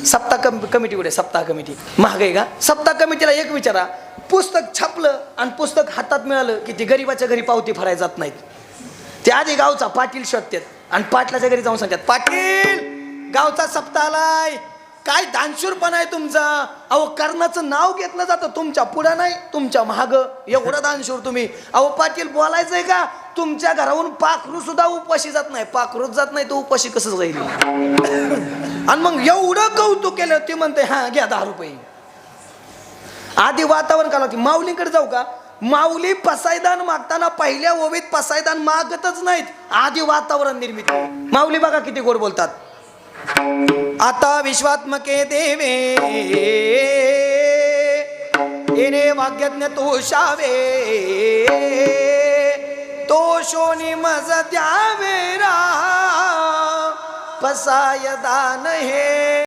सप्ताह कमिटी कुठे? सप्ताह कमिटी महाग आहे का? सप्ताह कमिटीला एक विचारा, पुस्तक छापलं आणि पुस्तक हातात मिळालं की ते गरीबाच्या घरी पावती भरायला जात नाहीत. ते आधी गावचा पाटील शोधतात आणि पाटलाच्या घरी जाऊन सांगतात, पाटील गावचा सप्ताह आलाय. काय दानशूरपणा आहे तुमचा? अहो कर्णाचं नाव घेतलं जातं तुमच्या पुढं नाही, तुमच्या महाग. एवढं दानशूर तुम्ही. अहो पाटील बोलायचंय का? तुमच्या घराहून पाखरू सुद्धा उपाशी जात नाही. पाखरूच जात नाही तर उपाशी कसं जाईल? आणि मग एवढं कौतुक केलं, ती म्हणते हा घ्या 10 रुपये. आधी वातावरण काल होती. माऊलीकडे जाऊ का? माऊली पसायदान मागताना पहिल्या ओवीत पसायदान मागतच नाहीत, आधी वातावरण निर्मिती. माऊली बघा किती गोड बोलतात. आता विश्वात्मके देवे येणे वाग्यज्ञ तोषावे, तोषोनी मज द्यावे रा पसायदान हे.